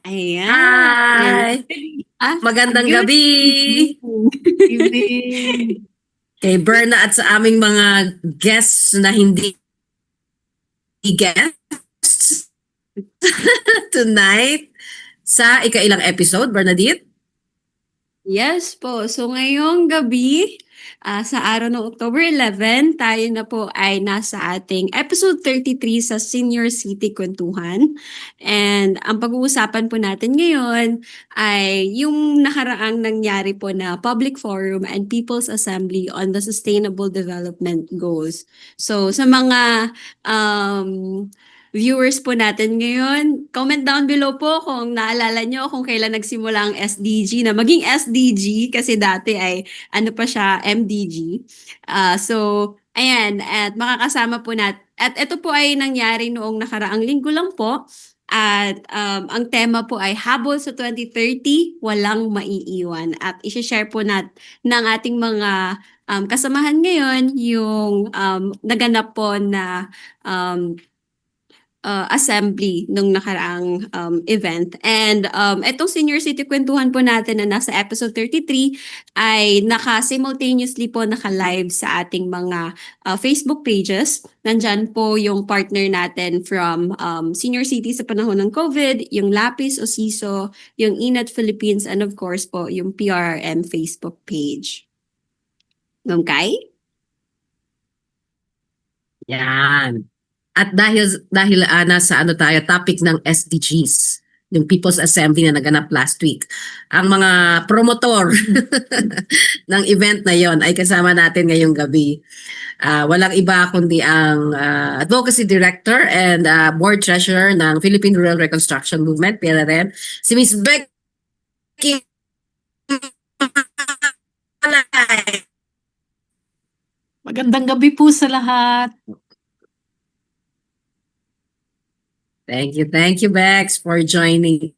Ayan. Hi! Magandang Good gabi evening. kay Berna at sa aming mga guests na hindi guests tonight sa ikailang episode, Bernadette. Yes po. So ngayong gabi, sa araw ng October 11, tayo na po ay nasa ating episode 33 sa Senior City Kwentuhan. And ang pag-uusapan po natin ngayon ay yung nakaraang nangyari po na Public Forum and People's Assembly on the Sustainable Development Goals. So sa mga viewers po natin ngayon, comment down below po kung naalala nyo kung kailan nagsimula ang SDG na maging SDG kasi dati ay ano pa siya, MDG. Ayan, at makakasama po at ito po ay nangyari noong nakaraang linggo lang po. At ang tema po ay Habol sa 2030, Walang Maiiwan. At isi-share po ng ating mga kasamahan ngayon yung naganap po na assembly nung nakaraang event. And itong Senior City Kwentuhan po natin na nasa episode 33 ay simultaneously po naka-live sa ating mga Facebook pages. Nandyan po yung partner natin from Senior City sa panahon ng COVID, yung Lapis o SISO, yung Inat Philippines, and of course po yung PRRM Facebook page. Okay? Yan. At dahil nasa tayo topic ng SDGs, yung People's Assembly na naganap last week. Ang mga promotor ng event na yon ay kasama natin ngayong gabi. Walang iba kundi ang Advocacy Director and Board Treasurer ng Philippine Rural Reconstruction Movement, PRRM, si Ms. Becky Malay. Magandang gabi po sa lahat. Thank you, Bex, for joining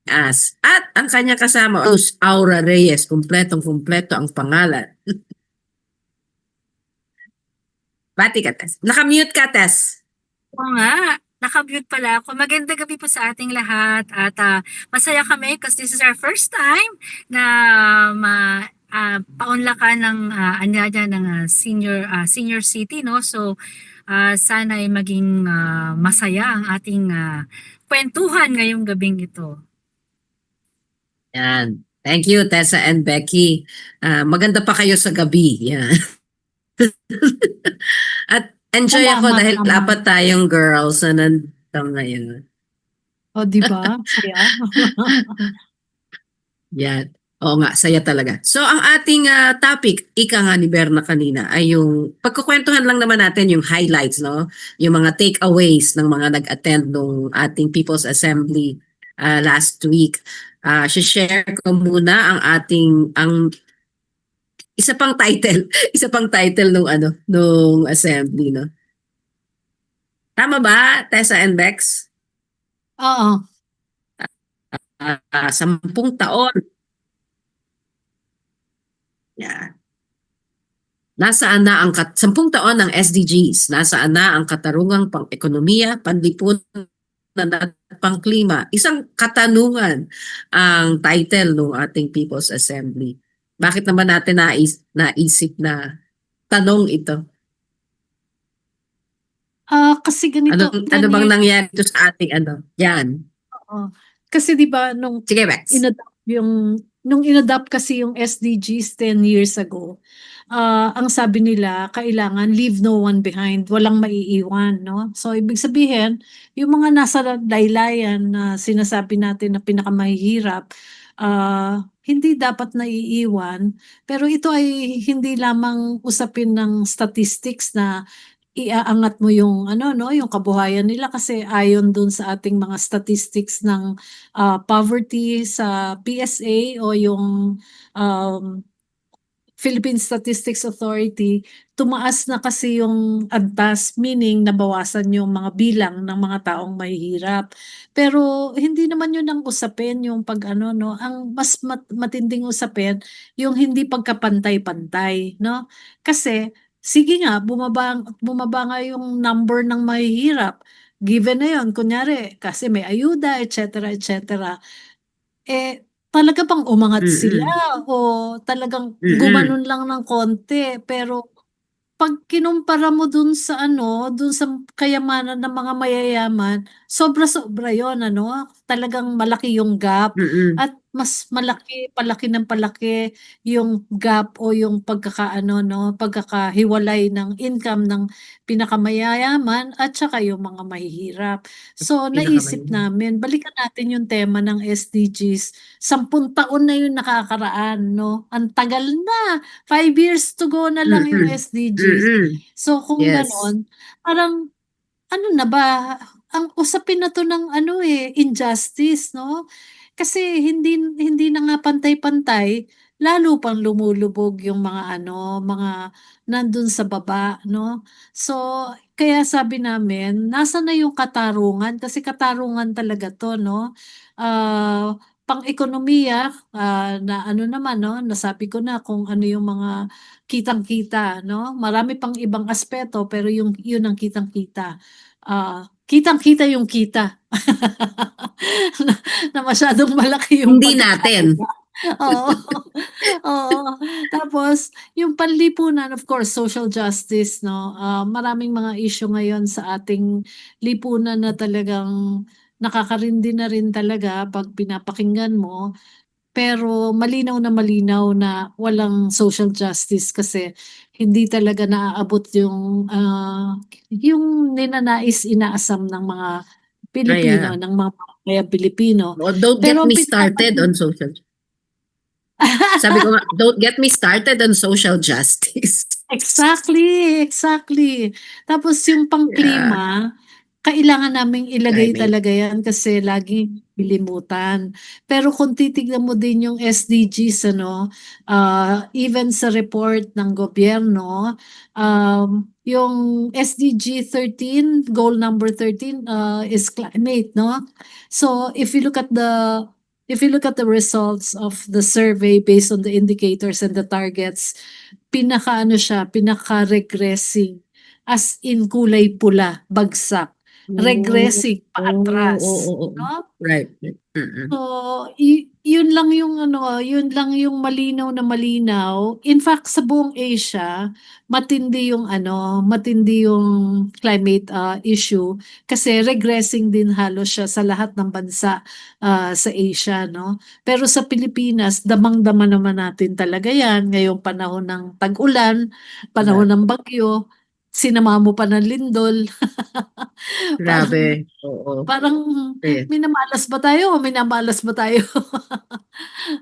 us. At ang kanya kasama, Aura Reyes, kumpletong-kumpleto ang pangalan. Bati ka, Tess. Nakamute ka, Tess. Oo nga, naka-mute pala ako. Magandang gabi po sa ating lahat at masaya kami because this is our first time na paunlakan ng anyaya ng senior city, no? So sana ay maging masaya ang ating kwentuhan ngayong gabing ito. Yan. Thank you, Tessa and Becky. Maganda pa kayo sa gabi. Yan. At enjoy ako dahil apat tayong girls na nandito ngayon. O, di ba? Saya. Yan. Oo nga, saya talaga. So, ang ating topic, ika nga ni Berna kanina, ay yung pagkukwentuhan lang naman natin yung highlights, no? Yung mga takeaways ng mga nag-attend ng ating People's Assembly last week. Share ko muna ang isa pang title nung assembly, no? Tama ba, Tessa and Bex? Oo. 10 taon. Yeah. Nasaan na ang 10 taon ng SDGs? Nasaan na ang katarungang pang-ekonomiya, panlipunan at pang-klima? Isang katanungan ang title ng ating People's Assembly. Bakit naman natin naisip na tanong ito? Kasi ganito. Ano bang nangyari ito sa ating Yan. Oo. Kasi di ba nung Sige, Bex. nung inadapt kasi yung SDGs 10 years ago, ang sabi nila, kailangan leave no one behind, walang maiiwan, no? So, ibig sabihin, yung mga nasa laylayan na sinasabi natin na pinakamahihirap, hindi dapat naiiwan, pero ito ay hindi lamang usapin ng statistics na iaangat mo yung yung kabuhayan nila kasi ayon dun sa ating mga statistics ng poverty sa PSA o yung Philippine Statistics Authority, tumaas na kasi yung antas, meaning nabawasan yung mga bilang ng mga taong mahihirap. Pero hindi naman yun ang usapin, yung ang mas matinding usapin, yung hindi pagkapantay-pantay, no? Kasi sige nga, bumaba nga yung number ng mahihirap. given na yun, kunyari, kasi may ayuda, etc. Talaga bang umangat sila Mm. o talagang Mm. gumanon lang ng konti? Pero pag kinumpara mo dun sa ano, dun sa kayamanan ng mga mayayaman, sobra-sobra yon ano? Talagang malaki yung gap Mm. at mas malaki, palaki ng palaki yung gap o yung pagkakaano 'no, pagkakahiwalay ng income ng pinakamayayaman at saka yung mga mahihirap. So, naisip Pinakamahirap. namin balikan natin yung tema ng SDGs. 10 taon na yung nakakaraan 'no, ang tagal na. 5 years to go na lang yung Mm. SDGs. Mm. So kung Yes. gano'n, parang ano na ba, ang usapin na 'to ng ano, injustice 'no? Kasi hindi hindi na nga pantay-pantay, lalo pang lumulubog yung mga ano, mga nandun sa baba 'no? So, kaya sabi namin, nasaan na yung katarungan? Kasi katarungan talaga 'to 'no? Pang-ekonomiya, na ano naman 'no, nasabi ko na kung ano yung mga kitang-kita 'no? Marami pang ibang aspeto pero yun ang kitang-kita. Kitang-kita yung kita. Na na masyadong malaki yung Hindi natin. pagkakaiba. Oo, oo. Tapos yung panlipunan, of course, social justice 'no, maraming mga issue ngayon sa ating lipunan na talagang nakakarindi na rin talaga 'pag pinapakinggan mo. Pero malinaw na walang social justice kasi hindi talaga naaabot yung ninanais, inaasam ng mga Pilipino, Ayan. ng mga mamamayang Pilipino. Oh, don't get Pero ang me started pinapansin on social. Sabi ko nga, don't get me started on social justice. exactly, exactly. Tapos yung Yeah. pangklima, kailangan naming ilagay Climate. talaga yan kasi laging nililimutan. Pero kung titignan mo din yung SDGs ano, even sa report ng gobyerno, yung SDG 13, goal number 13, is climate 'no. So if you look at the results of the survey based on the indicators and the targets, pinakaano siya, pinaka-regressing, as in kulay pula, bagsak. Oh, Regressing, oh, oo, paatras, oo. 'no? Right. Mm. So, yun lang yung ano, yun lang yung malinaw na malinaw. In fact, sa buong Asia, matindi yung ano, matindi yung climate, issue kasi regressing din halos siya sa lahat ng bansa, sa Asia 'no. Pero sa Pilipinas, damang-dama naman natin talaga 'yan ngayong panahon ng tag-ulan, panahon ng bagyo, sinama mo pa ng lindol. Parang Grabe. Oo. parang Eh, minamalas ba tayo o minamalas ba tayo?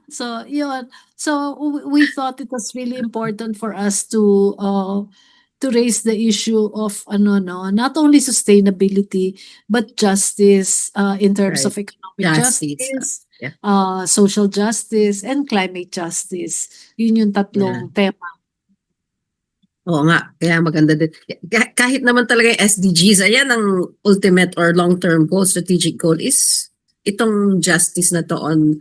So, yun. So, we thought it was really important for us to raise the issue of ano 'no, not only sustainability but justice, in terms right. of economic Justice. justice, Yeah. social justice, and climate justice. Yun yung Yeah. tatlong tema. Oo nga, kaya maganda din. Kahit naman talaga yung SDGs, ayan ang ultimate or long-term goal, strategic goal is itong justice na to on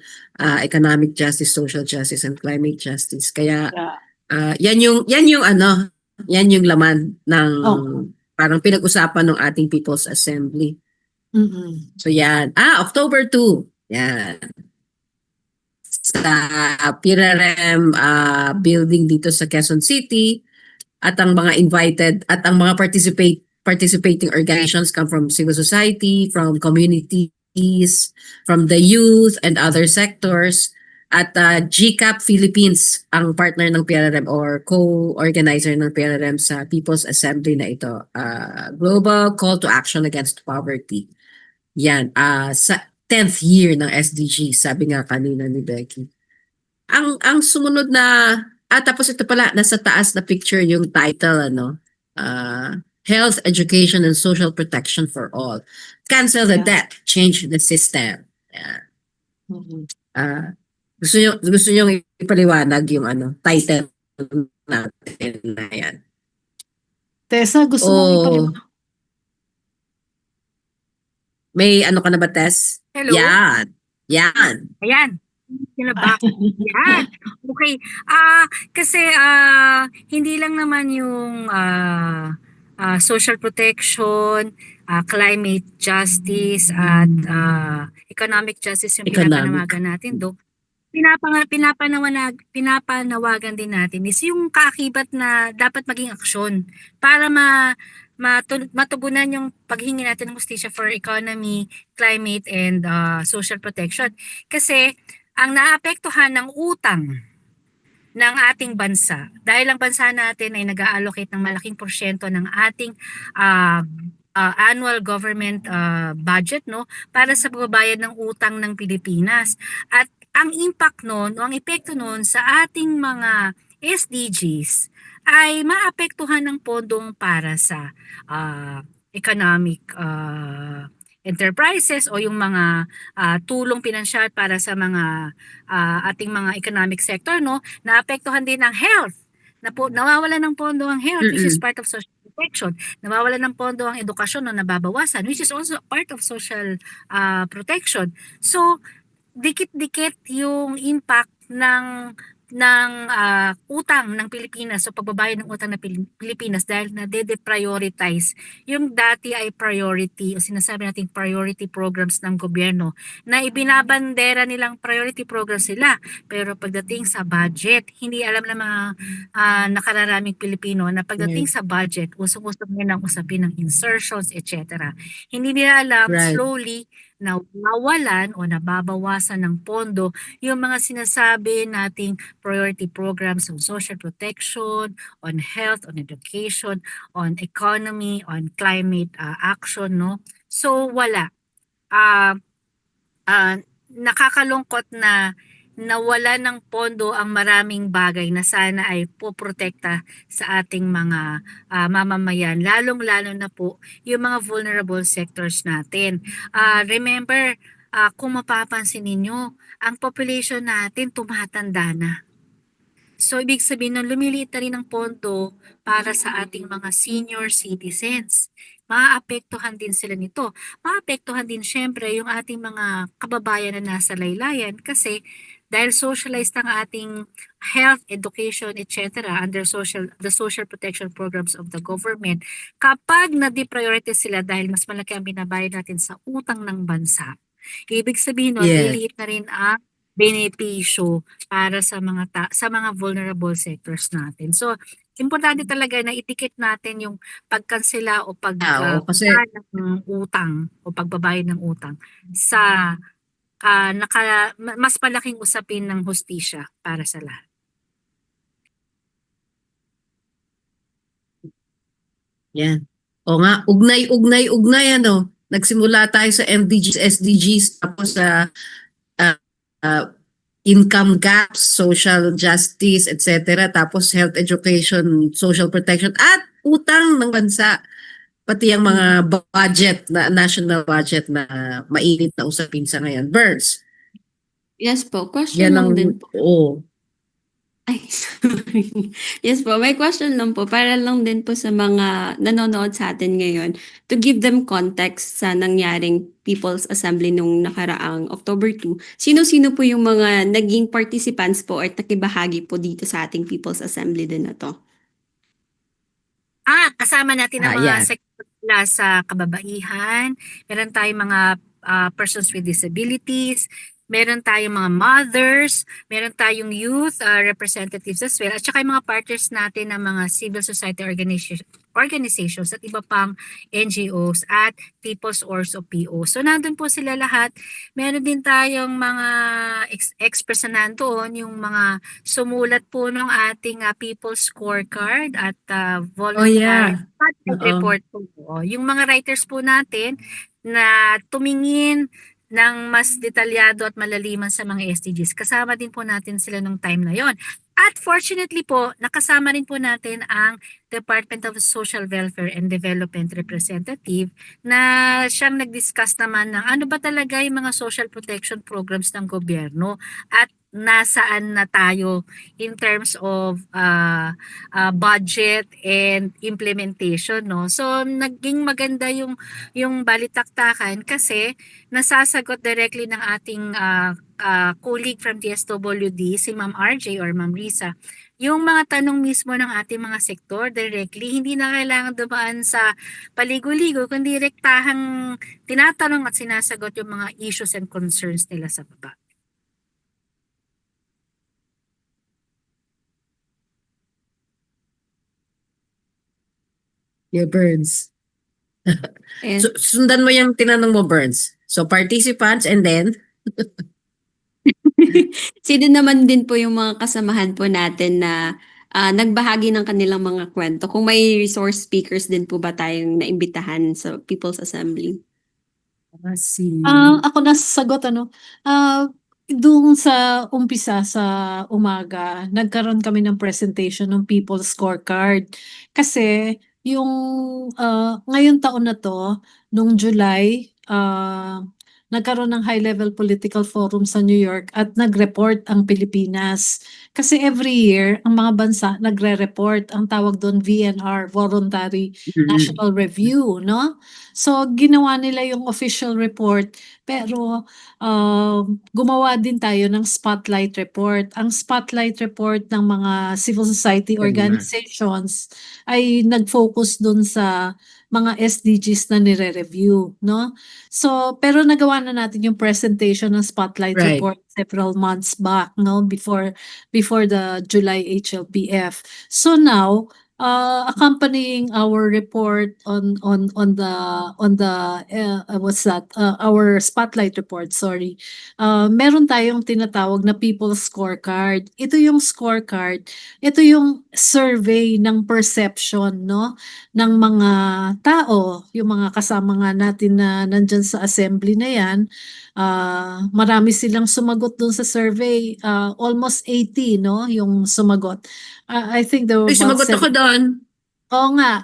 economic justice, social justice, and climate justice. Kaya Yeah. yan yung ano, yan yung laman ng Oo. parang pinag-usapan ng ating People's Assembly. Mm. So yan. October 2. Yan. Sa PRRM building dito sa Quezon City. At ang mga invited at ang mga participating organizations come from civil society, from communities, from the youth and other sectors. At GCAP Philippines ang partner ng PRRM or co-organizer ng PRRM sa People's Assembly na ito. Global Call to Action Against Poverty. Yan, sa 10th year ng SDG, sabi nga kanina ni Becky. Ang sumunod na tapos ito pala nasa taas na picture yung title ano. Health, Education and Social Protection for All. Cancel the Yeah. debt, change the system. Ayan. Mm. Ah, gusto niyo ipaliwanag yung ano, title natin na yan. Tessa, gusto mong Oh, ipaliwanag? may ano ka na ba, Tess? Hello? Yan. Ayan. Sila ba? Yan. Okay. Kasi hindi lang naman yung social protection, climate justice at economic justice yung Economic. pinapanawagan natin. Do pinapanawagan din natin is yung kaakibat na dapat maging aksyon para matugunan yung paghingi natin ng hustisya for economy, climate, and social protection. Kasi ang naapektuhan ng utang ng ating bansa, dahil ang bansa natin ay nag-allocate ng malaking porsyento ng ating annual government budget, no, para sa pagbabayad ng utang ng Pilipinas. At ang impact nun, o ang epekto nun sa ating mga SDGs ay maapektuhan ng pondong para sa economic enterprises o yung mga tulong pinansyal para sa mga ating mga economic sector, no, naapektuhan din ang health. Nawawalan ng pondo ang health, which is part of social protection. Nawawalan ng pondo ang edukasyon, no, nababawasan, which is also part of social protection. So dikit-dikit yung impact ng utang ng Pilipinas o pagbabayad ng utang ng Pilipinas dahil na-deprioritize yung dati ay priority o sinasabi nating priority programs ng gobyerno na ibinabandera nilang priority programs sila, pero pagdating sa budget hindi alam ng mga nakararaming Pilipino na pagdating sa budget usong-usong nila ng usapin ng insertions, etc. Hindi nila alam Right. slowly na nawawalan o nababawasan ng pondo yung mga sinasabi nating priority programs on social protection, on health, on education, on economy, on climate action, no? So wala. Nakakalungkot na nawala ng pondo ang maraming bagay na sana ay poprotekta sa ating mga mamamayan, lalong-lalo na po yung mga vulnerable sectors natin. Remember, kung mapapansin ninyo, ang population natin tumatanda na. So, ibig sabihin nun, lumiliit na rin ang pondo para sa ating mga senior citizens. Maapektuhan din sila nito. Maapektuhan din syempre yung ating mga kababayan na nasa laylayan kasi dahil socialized ang ating health, education, etc. under the social protection programs of the government, kapag na-deprioritize sila dahil mas malaki ang binabayad natin sa utang ng bansa, ibig sabihin nun, Yes. liliit na rin ang benepisyo para sa mga vulnerable sectors natin. So, importante talaga na itikit natin yung pagkansela o Kasi ng utang o pagbabayad ng utang sa mas malaking usapin ng hustisya para sa lahat. yan. O nga, ugnay, ano. Nagsimula tayo sa MDGs, SDGs, tapos sa income gaps, social justice, etc. Tapos health education, social protection, at utang ng bansa. Pati ang mga budget, na national budget na mainit na usapin sa ngayon. Birds, Yes po, question yan lang ang, din po. Ay, sorry. Yes po, may question lang po para lang din po sa mga nanonood sa atin ngayon to give them context sa nangyaring People's Assembly nung nakaraang October 2. Sino-sino po yung mga naging participants po or nakibahagi po dito sa ating People's Assembly din na to? Kasama natin ang mga yan. sektor sa kababaihan, meron tayong mga persons with disabilities, meron tayong mga mothers, meron tayong youth representatives as well, at saka yung mga partners natin ng mga civil society organizations at iba pang NGOs at People's Orgs o PO. So nandun po sila lahat. Meron din tayong mga experts na nandoon, yung mga sumulat po ng ating People's Scorecard at voluntary report po. Yung mga writers po natin na tumingin ng mas detalyado at malaliman sa mga SDGs. Kasama din po natin sila nung time na yon. At fortunately po, nakasama rin po natin ang Department of Social Welfare and Development Representative na siyang nag-discuss naman ng ano ba talaga yung mga social protection programs ng gobyerno at nasaan na tayo in terms of budget and implementation, no? So naging maganda yung balitaktakan kasi nasasagot directly ng ating colleague from DSWD, si Ma'am RJ or Ma'am Risa, yung mga tanong mismo ng ating mga sektor directly, hindi na kailangan dumaan sa paligo-ligo, kundi direktahang tinatanong at sinasagot yung mga issues and concerns nila sa baba. Yeah, Burns. Ayan. So, sundan mo yung tinanong mo, Burns. So, participants and then, Sino naman din po yung mga kasamahan po natin na nagbahagi ng kanilang mga kwento? Kung may resource speakers din po ba tayong naimbitahan sa People's Assembly? si... Ako na sasagot ano. Doon sa umpisa sa umaga, nagkaroon kami ng presentation ng People's Scorecard. Kasi yung ngayong taon na to, nung July, nagkaroon ng high-level political forum sa New York at nag-report ang Pilipinas. Kasi every year, ang mga bansa nagre-report. Ang tawag doon VNR, Voluntary National Review, no? So, ginawa nila yung official report, pero gumawa din tayo ng spotlight report. Ang spotlight report ng mga civil society Ganun na. organizations ay nag-focus dun sa mga SDGs na nire-review, no? So, pero nagawa na natin yung presentation ng spotlight Right. report several months back, no? Before the July HLPF. So now, accompanying our report on the what's that our spotlight report, sorry, meron tayong tinatawag na People's Scorecard. Ito yung scorecard, ito yung survey ng perception, no, ng mga tao, yung mga kasama nga natin na nandyan sa assembly na yan. Marami silang sumagot dun sa survey, almost 80, no, yung sumagot. I think there were Uy, about sumagot ako doon. Oo nga.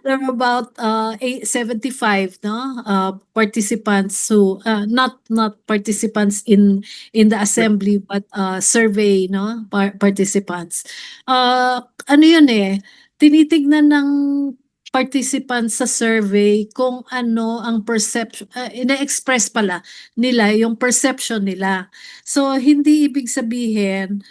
There were about 75, no, participants who not participants in the assembly, but survey, no, participants. Ano yun eh, tinitignan ng participants sa survey kung ano ang perception, ina-express pala nila yung perception nila. So hindi ibig sabihin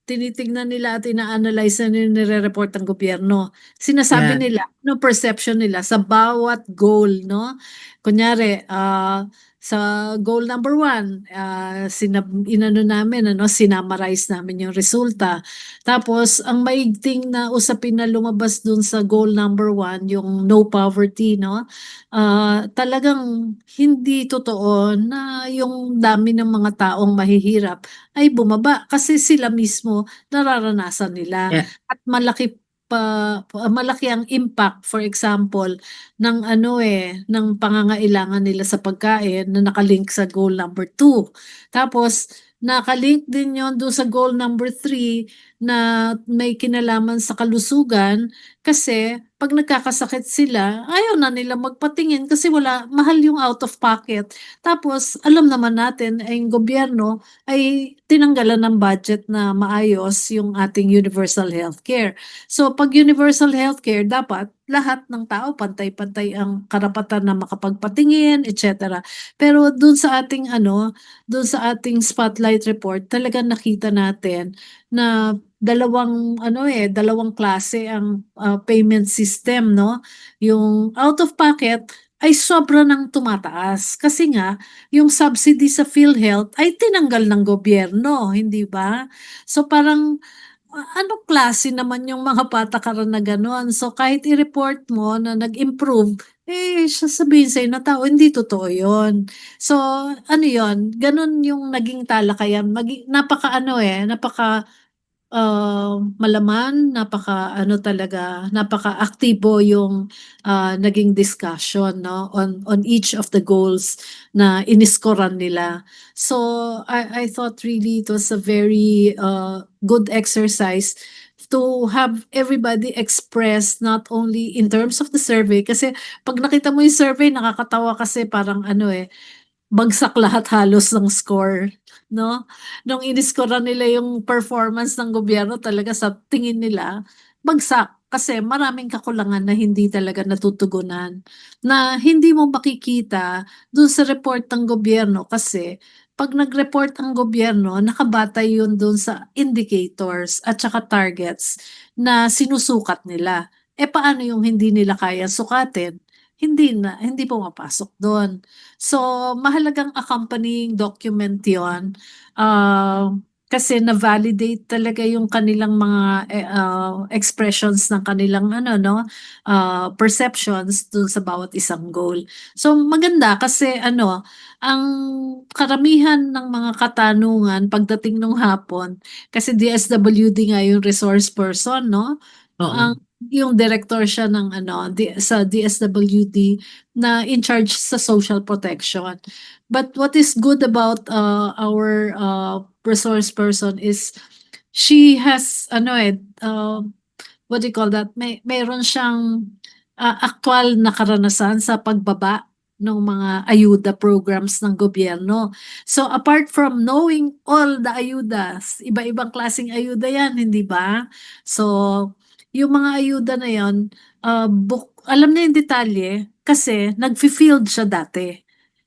tinitignan nila at ina-analyze na nire-report ng gobyerno. Sinasabi Yeah. nila, ano perception nila sa bawat goal, no? Kunyari, sa goal number 1, inano namin, ano, sinamarize namin yung resulta. Tapos, ang maigting na usapin na lumabas dun sa goal number 1, yung no poverty, no? Talagang hindi totoo na yung dami ng mga taong mahihirap ay bumaba kasi sila mismo nararanasan nila. Yeah. At malaki ang impact, for example, ng ng pangangailangan nila sa pagkain na nakalink sa goal number 2. Tapos nakalink din yon doon sa goal number 3 na may kinalaman sa kalusugan kasi pag nagkakasakit sila, ayaw na nila magpatingin kasi mahal yung out of pocket. Tapos alam naman natin ay yung gobyerno ay tinanggalan ng budget na maayos yung ating universal healthcare. So pag universal healthcare, dapat lahat ng tao pantay-pantay ang karapatan na makapagpatingin, etc. Pero doon sa ating doon sa ating spotlight report, talagang nakita natin na dalawang klase ang payment system, no? Yung out of pocket ay sobra nang tumataas kasi nga yung subsidy sa PhilHealth ay tinanggal ng gobyerno, hindi ba? So parang anong klase naman yung mga patakaran na gano'n? So kahit i-report mo na nag-improve, sasabihin sa'yo na tao, hindi totoo yun. So ano yun, ganun yung naging talakayan. Napaka malaman, napaka-aktibo yung naging discussion, no, on each of the goals na iniskoran nila. So I thought really it was a very good exercise to have everybody express not only in terms of the survey, kasi pag nakita mo yung survey nakakatawa kasi parang bagsak lahat halos ng score, no? Nung iniskoran nila yung performance ng gobyerno, talaga sa tingin nila, bagsak. Kasi maraming kakulangan na hindi talaga natutugunan. Na hindi mo makikita dun sa report ng gobyerno kasi pag nag-report ang gobyerno, nakabatay yun dun sa indicators at saka targets na sinusukat nila. Paano yung hindi nila kaya sukatin? Hindi pumapasok doon. So, mahalagang accompanying document yon, kasi na-validate talaga yung kanilang mga expressions ng kanilang perceptions dun sa bawat isang goal. So, maganda kasi ang karamihan ng mga katanungan pagdating nung hapon, kasi DSWD nga yung resource person, no? Oo. Yung director siya ng sa DSWD na in charge sa social protection. But what is good about our resource person is she has what do you call that? Mayroon siyang aktwal na karanasan sa pagbaba ng mga ayuda programs ng gobyerno. So apart from knowing all the ayudas, iba-ibang klaseng ayuda yan, hindi ba? So yung mga ayuda na yon, alam na yung detalye kasi nag-field siya dati.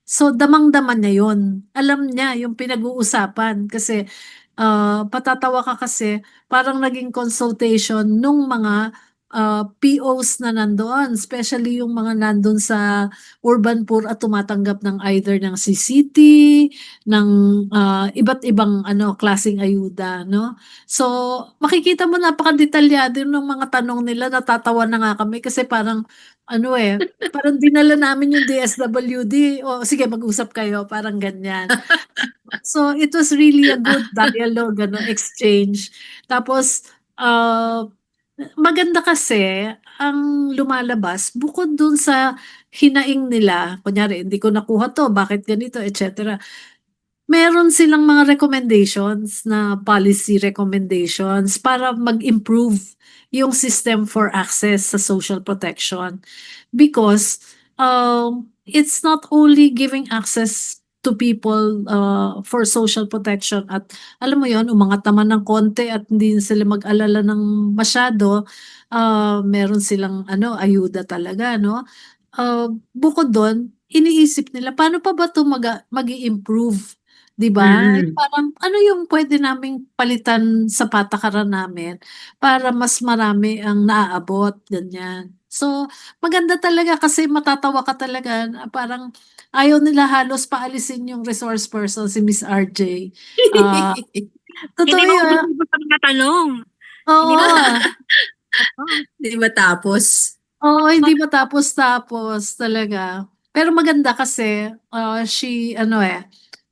So damang-dama niya yun. Alam niya yung pinag-uusapan kasi patatawa ka kasi parang naging consultation nung mga POs na nandoon, especially yung mga nandun sa urban poor at tumatanggap ng either ng CCT, ng iba't ibang klaseng ayuda, no? So, makikita mo napakadetalyado ng mga tanong nila, natatawa na nga kami kasi parang parang dinala namin yung DSWD, o sige mag-usap kayo, parang ganyan. So, it was really a good dialogue, exchange. Tapos, maganda kasi ang lumalabas bukod dun sa hinaing nila, kunyari hindi ko nakuha 'to, bakit ganito, etc. Meron silang mga recommendations na policy recommendations para mag-improve yung system for access sa social protection. Because it's not only giving access to people for social protection at alam mo yon, umangat naman ng konti at hindi sila mag-alala ng masyado, meron silang ayuda talaga, no? Bukod doon, iniisip nila paano pa ba 'to mag-i-improve, 'di ba? Mm. Parang ano yung pwede naming palitan sa patakaran namin para mas marami ang naaabot, ganyan. So, maganda talaga kasi matatawa ka talaga na parang ayaw nila halos paalisin yung resource person, si Miss RJ. Ah, Hindi Totoo yun. maubos-ubos ang mga tanong. Hindi Oo. ba? Hindi matapos. Oo, hindi matapos-tapos talaga. Pero maganda kasi,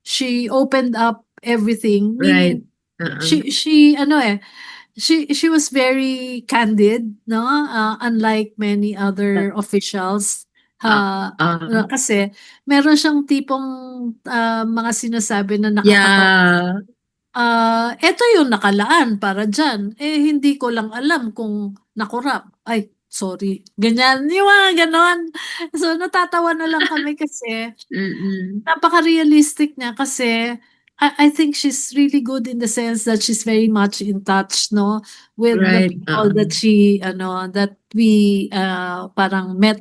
she opened up everything. Right. Meaning, Oo. she was very candid, no? Unlike many other officials. Ah, Ha, ah. kasi meron siyang tipong mga sinasabi na nakakatawa. Yeah. Eto yung nakalaan para diyan, hindi ko lang alam kung nakurap. Ay, sorry, ganyan, yung mga gano'n. So, natatawa na lang kami kasi Mm. napaka-realistic niya kasi I think she's really good in the sense that she's very much in touch, no, with the Right. people that that we parang met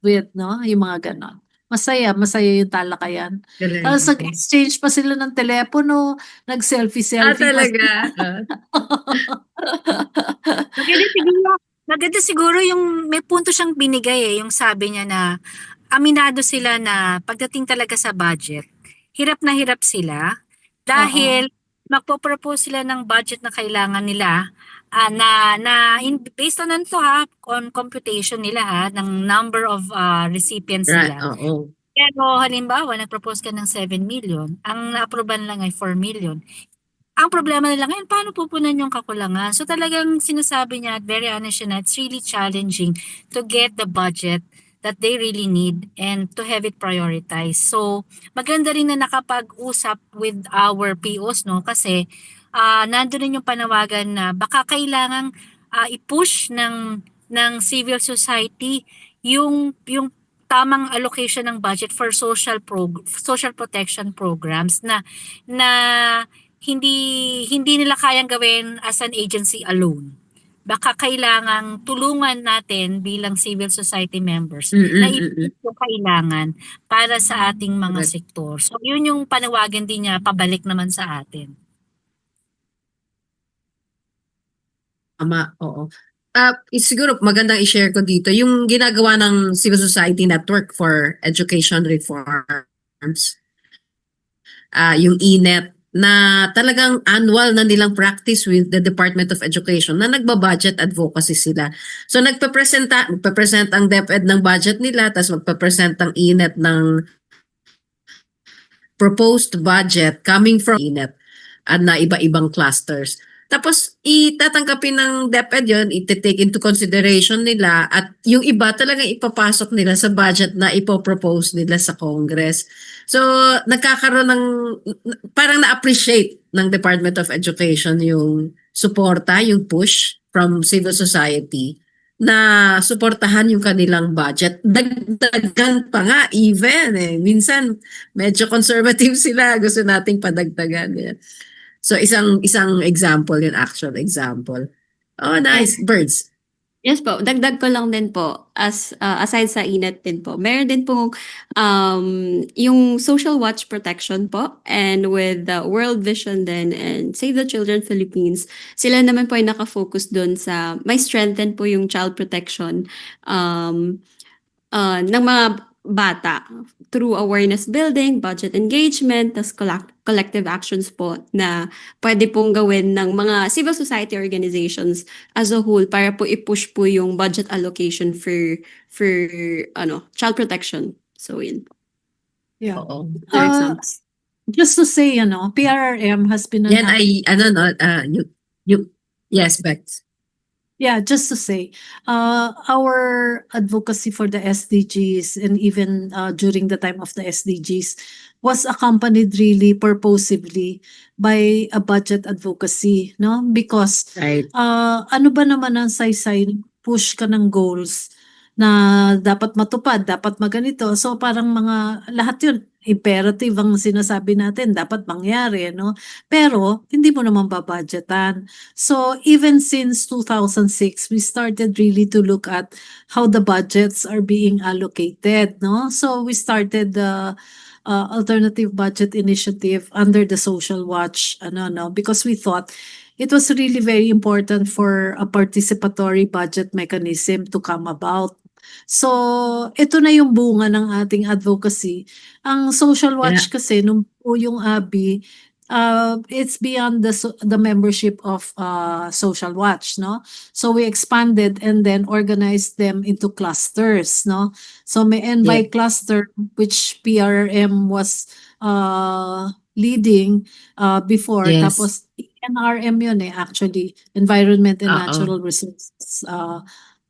with, no, yung mga gano'n. Masaya yung talakayan. Tapos Galing. nag-exchange pa sila ng telepono, nag-selfie-selfie pa Talaga? sila. Maganda siguro yung may punto siyang binigay yung sabi niya na aminado sila na pagdating talaga sa budget, hirap na hirap sila Oo. dahil magpo-propose sila ng budget na kailangan nila based on on computation nila ng number of recipients Right. nila. Oo. Pero halimbawa, nag-propose ka ng 7 million, ang na-approvean lang ay 4 million. Ang problema nila ngayon, paano pupunan yung kakulangan? So talagang sinasabi niya at very honest siya na it's really challenging to get the budget that they really need and to have it prioritized. So maganda rin na nakapag-usap with our POs, no? Kasi nandun rin yung panawagan na baka kailangang i-push ng civil society yung tamang allocation ng budget for social protection programs na hindi hindi nila kayang gawin as an agency alone. baka kailangang tulungan natin bilang civil society members Mm, na mm, mm. ito kailangan para sa ating mga Correct. sektor. So yun yung panawagan din niya pabalik naman sa atin. Tama, oo. Siguro magandang i-share ko dito yung ginagawa ng Civil Society Network for Education Reforms, yung ENET, na talagang annual na nilang practice with the Department of Education na nagba-budget advocacy sila. So magpe-present ang DepEd ng budget nila, tapos magpe-present ang ENET ng proposed budget coming from ENET na iba-ibang clusters. Tapos itatanggapin ng DepEd yun, iti-take into consideration nila, at yung iba talagang ipapasok nila sa budget na ipopropose nila sa Congress. So nagkakaroon ng, parang na-appreciate ng Department of Education yung suporta, yung push from civil society na suportahan yung kanilang budget. Dagdagan pa nga even minsan medyo conservative sila, gusto nating padagdagan. So isang example yun, actual example. Oh, nice. Birds. Yes po, dagdag ko lang din po aside sa INET din po. Meron din po yung Social Watch Protection po, and with the World Vision din and Save the Children Philippines. Sila naman po ay nakafocus doon sa may strengthen po yung child protection ng mga bata through awareness building, budget engagement, tas collective actions po na pwede pong gawin ng mga civil society organizations as a whole para po i-push po yung budget allocation for child protection. So yun po. Yeah. Oo. For Uh, example. Just to say, PRRM has been an Yan ay yes, Bex. Yeah, just to say, our advocacy for the SDGs and even during the time of the SDGs was accompanied really purposively by a budget advocacy, no? Because Right. ano ba naman ang saysay, push ka ng goals na dapat matupad, dapat maganito. So parang mga lahat yun, imperative ang sinasabi natin, dapat mangyari, no? Pero hindi mo naman babudgetan. So even since 2006, we started really to look at how the budgets are being allocated, no? So we started the alternative budget initiative under the Social Watch, because we thought it was really very important for a participatory budget mechanism to come about. So, ito na yung bunga ng ating advocacy. Ang Social Watch kasi, nung po yung ABI, it's beyond the membership of Social Watch, no? So we expanded and then organized them into clusters, no? So may NBI cluster, which PRM was leading before. Yes. Tapos NRM yun actually, Environment and Oo. Natural Resources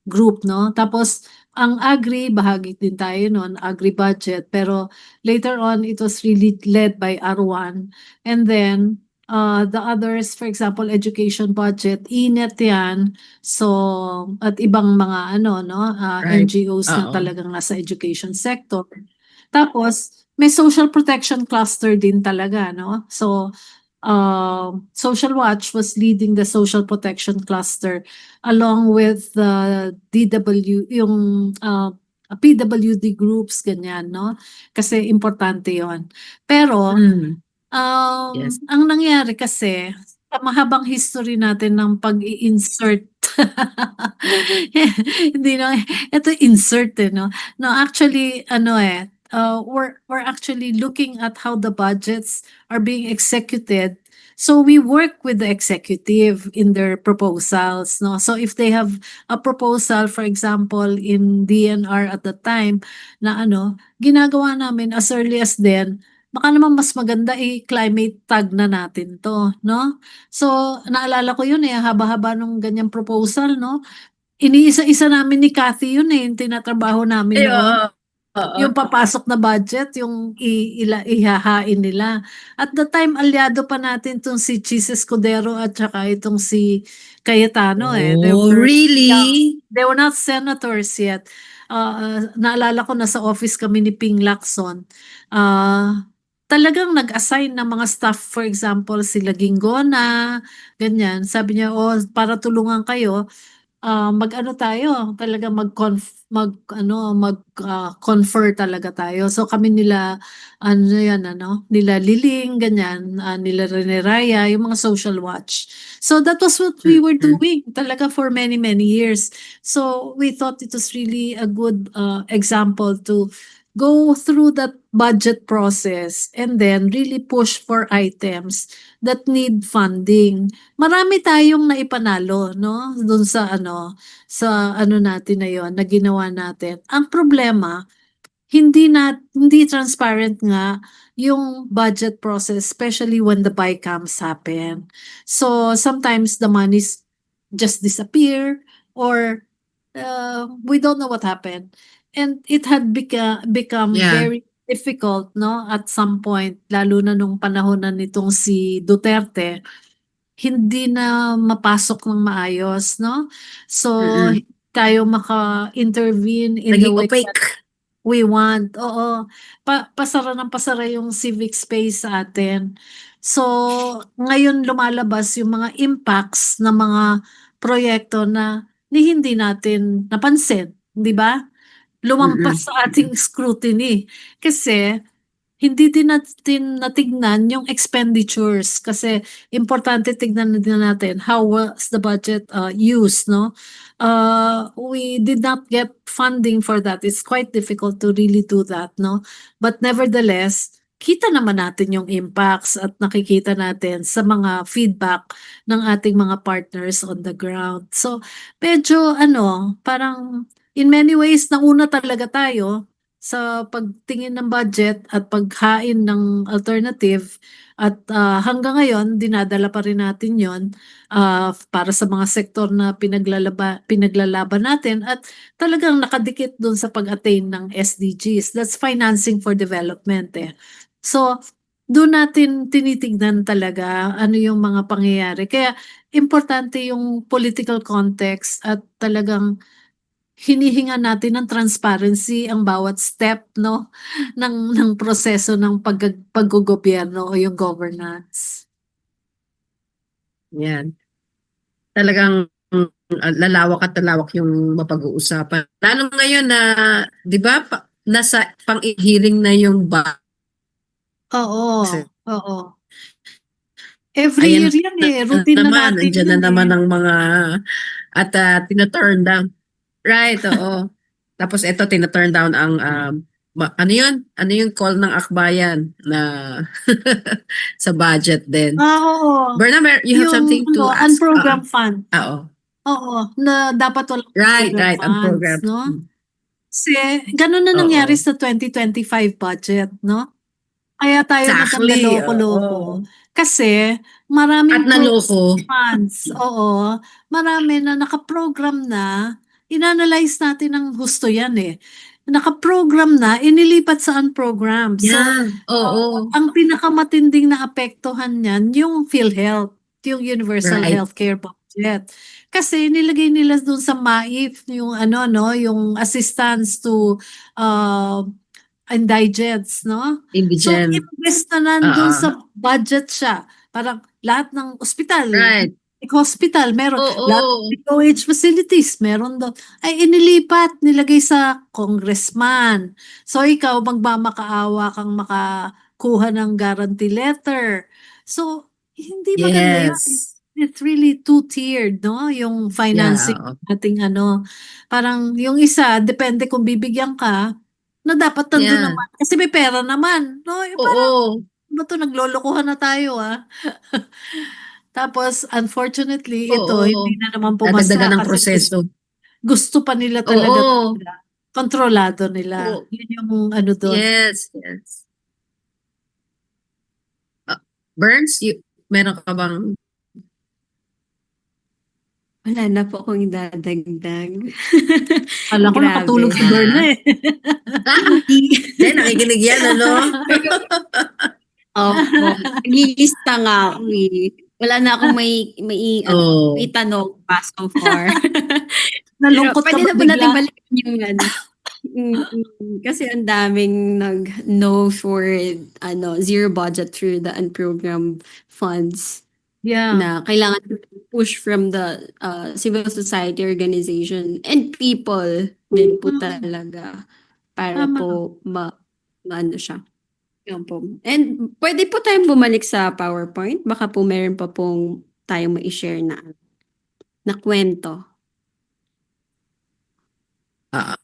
group, no? Tapos ang agri, bahagi din tayo nun, agri budget, pero later on it was really led by R1. And then the others, for example, education budget, INET yan. So at ibang mga Right. NGOs na Oo. talagang nasa education sector. Tapos may social protection cluster din talaga, no? So Social Watch was leading the social protection cluster along with the DW, yung PWD groups, ganyan, no? Kasi importante yon. Pero, Yes. ang nangyari kasi, sa mahabang history natin ng pag-i-insert, hindi no, ito insert no? No, actually, we're actually looking at how the budgets are being executed. So we work with the executive in their proposals, no? So if they have a proposal, for example, in DNR at the time, na ginagawa namin as early as then, baka naman mas maganda i-climate tag na natin to, no? So naalala ko yun haba-haba nung ganyang proposal, no? Iniisa-isa namin ni Cathy yun yung tinatrabaho namin noon. Yung papasok na budget, yung ihahain nila. At the time, aliado pa natin itong si Chis Escudero at saka itong si Cayetano. They Oh, were really? They were not senators yet. Naalala ko, nasa office kami ni Ping Lacson. talagang nag-assign ng mga staff, for example, sila Gingona, ganyan. Sabi niya, oh, para tulungan kayo, mag-ano tayo, talaga confer talaga tayo. So kami nila, ano yan, nila Liling, ganyan, nila Rene Raya, yung mga social watch. So that was what we were doing talaga for many, many years. So we thought it was really a good example to go through that budget process and then really push for items that need funding. Marami tayong naipanalo, no? Doon sa ano natin na yon na ginawa natin. Ang problema, hindi transparent nga yung budget process, especially when the buy comes happen. So sometimes the monies just disappear or we don't know what happened. And it had become Yeah. very difficult, no? At some point, lalo na nung panahon na nitong si Duterte, hindi na mapasok ng maayos, no? So, Mm-mm. tayo maka-intervene in the Naging way that opaque. we want. Oo. Pasara ng pasara yung civic space sa atin. So, ngayon lumalabas yung mga impacts ng mga proyekto na hindi natin napansin, di ba? Lumampas sa ating scrutiny. Kasi hindi din natin natignan yung expenditures kasi importante tignan din natin how was the budget used, no? We did not get funding for that. It's quite difficult to really do that, no? But nevertheless, kita naman natin yung impacts at nakikita natin sa mga feedback ng ating mga partners on the ground. So, medyo parang in many ways nauna talaga tayo sa pagtingin ng budget at paghain ng alternative at hanggang ngayon dinadala pa rin natin yon para sa mga sektor na pinaglalaban natin at talagang nakadikit dun sa pag-attain ng SDGs. That's financing for development eh. So, doon natin tinitignan talaga ano yung mga pangyayari. Kaya importante yung political context at talagang hinihinga natin ng transparency ang bawat step, no, ng proseso ng paggogobyerno o yung governance. Yan. Talagang lalawak at lalawak yung mapag-uusapan. Lalo ngayon na, di ba, nasa pang-hearing na yung Oo, oo. Every Ayan year yan eh, routine na naman, natin andyan na yan naman eh. ang mga at tina-turn down. Right, oo. Tapos ito tina-turn down ang ano yun? Ano yung call ng akbayan na sa budget din? Oo. Berna, you have Yung something to ask? unprogrammed fund. Oo. Oo, na dapat walang Right, program ang program. funds, no? Kasi ganun na nangyari Oo. sa 2025 budget, no? Kaya tayo Exactly, nagkandaloko-loko. oo. Kasi maraming At naloko. funds, oo, marami na nakaprogram na, inanalyze natin ng husto yan eh. Nakaprogram na, inilipat sa unprogram. So, Yan, oo. ang pinakamatinding na apektuhan niyan, yung PhilHealth, yung Universal Right. Healthcare Budget. Kasi nilagay nila dun sa MAIF, yung yung assistance to indigents, no? So, Indigent. imbes na nandun sa budget siya, parang lahat ng ospital, Right. hospital, meron. Lahat Oo. ng POH facilities, meron doon. Ay, inilipat, nilagay sa congressman. So, ikaw, magmamakaawa kang makakuha ng guarantee letter. So, hindi maganda yun. Yes. It's really two-tiered, no? Yung financing Yeah. ating parang yung isa, depende kung bibigyan ka, na dapat nandun Yeah. naman. Kasi may pera naman. No? Parang, Oo. ba't naglolokohan na tayo Tapos, unfortunately, ito, Oo. hindi na naman pumasa Dadagdagan ng kasi proseso. gusto pa nila talaga Oo. kontrolado nila. Oo. Yun yung doon. Yes, yes. Burns, meron ka bang Wala na po akong dadagdag. Kala ko Grabe. nakatulog si Berna eh. Hindi, nakikinig yan, ano? Opo. Naglilista nga ako eh. Wala na akong may Oo. itanong pa so far. Nalungkot ka Pwede ba na po natin bigla? balikan yung Kasi ang daming nag-no for zero budget through the unprogrammed funds Yeah, na kailangan push from the civil society organization and people din po mm, talaga para tama. po maano siya. Yun po. And pwede po tayong bumalik sa PowerPoint. Baka po meron pa pong tayong ma-share na kwento. Ah,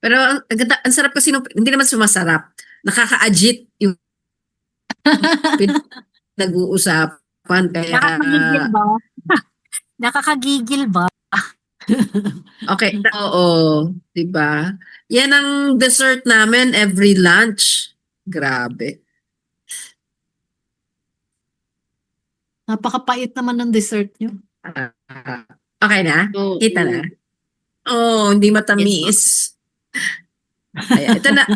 pero ang sarap kasi hindi naman sumasarap. Nakaka-agit yung pinag-uusapan kaya Nakakagigil ba? Nakakagigil ba? okay, oo, 'di ba? Yan ang dessert namin every lunch. Grabe. Napakapait naman ng dessert nyo. Ah, okay na? Oo. Kita na? Oh, hindi Yes po. matamis. Ay, ito na,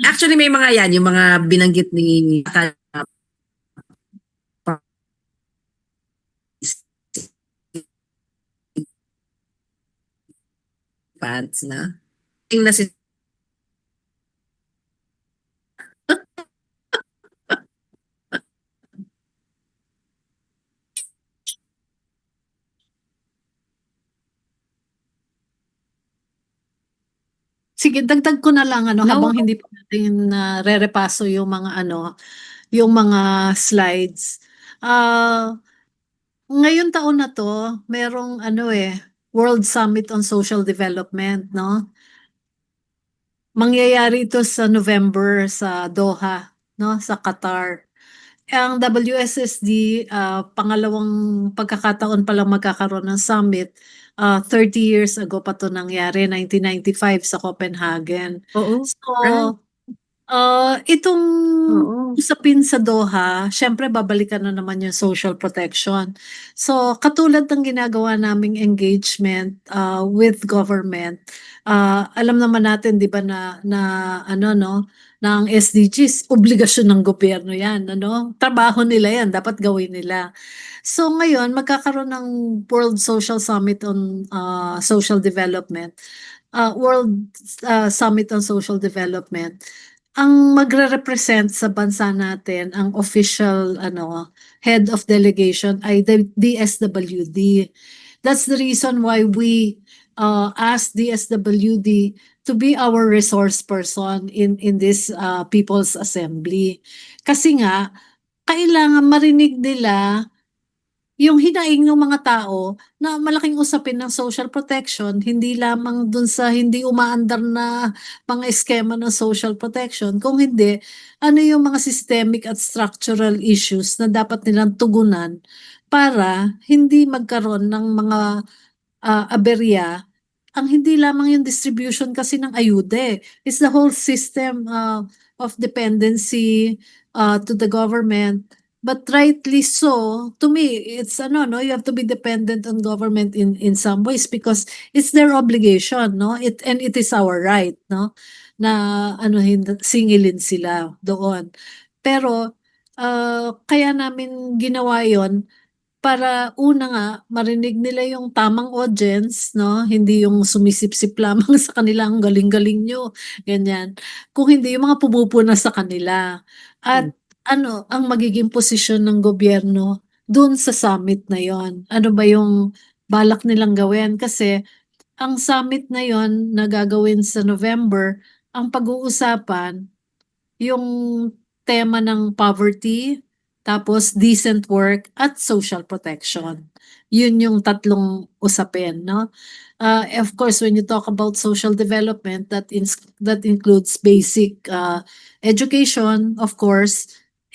actually may mga yan, yung mga binanggit ni pants na. Ting na si Sige, dagdag ko na lang No. habang hindi pa natin re-repaso yung mga yung mga slides. Ngayon taon na 'to, merong World Summit on Social Development, no? Mangyayari ito sa November sa Doha, no, sa Qatar. Ang WSSD, pangalawang pagkakataon pa lang magkakaroon ng summit. 30 years ago pa 'to nangyari, 1995 sa Copenhagen. Oo, So, right. itong Oo. usapin sa Doha, siyempre babalikan na naman yung social protection. So, katulad ng ginagawa naming engagement with government, alam naman natin 'di ba na ano no, na ang SDGs obligasyon ng gobyerno 'yan, trabaho nila 'yan, dapat gawin nila. So ngayon magkakaroon ng World Social Summit on Social Development, World Summit on Social Development. Ang magre-represent sa bansa natin, ang official head of delegation ay the DSWD. That's the reason why we asked DSWD to be our resource person in this People's Assembly. Kasi nga kailangan marinig nila yung hinaing ng mga tao na malaking usapin ng social protection, hindi lamang dun sa hindi umaandar na mga eskema ng social protection, kung hindi, ano yung mga systemic at structural issues na dapat nilang tugunan para hindi magkaroon ng mga aberya. Ang hindi lamang yung distribution kasi ng ayuda, it's the whole system of dependency to the government. But rightly so, to me, it's no, you have to be dependent on government in some ways because it's their obligation, no? And it is our right, no? Na singilin sila doon. Pero kaya namin ginawa 'yon para una nga marinig nila yung tamang audience, no? Hindi yung sumisip-sip lamang sa kanila, "Ang galing-galing niyo," ganyan. Kung hindi yung mga pumupuna sa kanila. At ang magiging posisyon ng gobyerno dun sa summit na yon. Ano ba yung balak nilang gawin? Kasi ang summit na yon na gagawin sa November, ang pag-uusapan yung tema ng poverty, tapos decent work at social protection. Yun yung tatlong usapin, no? Of course, when you talk about social development, that includes basic education, of course,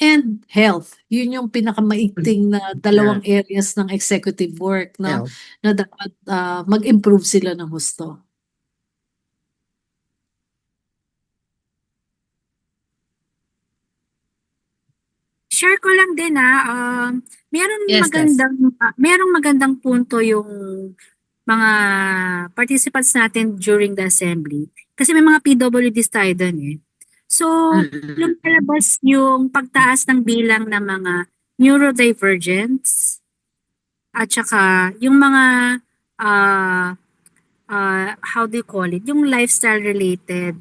and health. Yun yung pinakamaigting na dalawang areas ng executive work, no? Health. Na dapat mag-improve sila ng husto. Share ko lang din meron Yes, merong magandang punto yung mga participants natin during the assembly. Kasi may mga PWDs tayo doon eh. So, lumalabas yung pagtaas ng bilang ng mga neurodivergents, at saka yung mga ah, how do you call it? Yung lifestyle related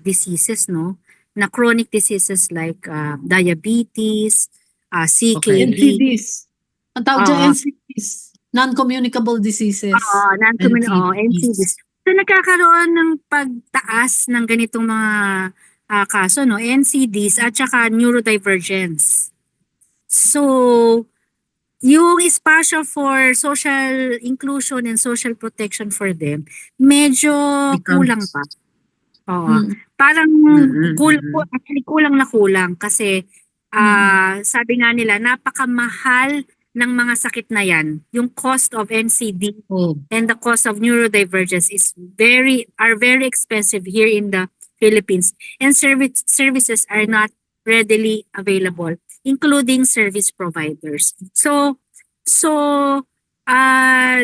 diseases, no? Na chronic diseases like diabetes, Okay. CKD, NCDs. Ang tawag dyan, oo, NCDs. Non-communicable diseases. NCDs. NCDs. So nagkakaroon ng pagtaas ng ganitong mga kaso, no? NCDs at saka neurodivergence. So, yung espasyo for social inclusion and social protection for them, medyo kulang Becomes. pa. Oo. Mm. Parang Mm. actually kulang na kulang kasi Mm. sabi nga nila napakamahal ng mga sakit na yan. Yung cost of NCD Oh, and the cost of neurodivergence is very expensive here in the Philippines, and services are not readily available, including service providers. So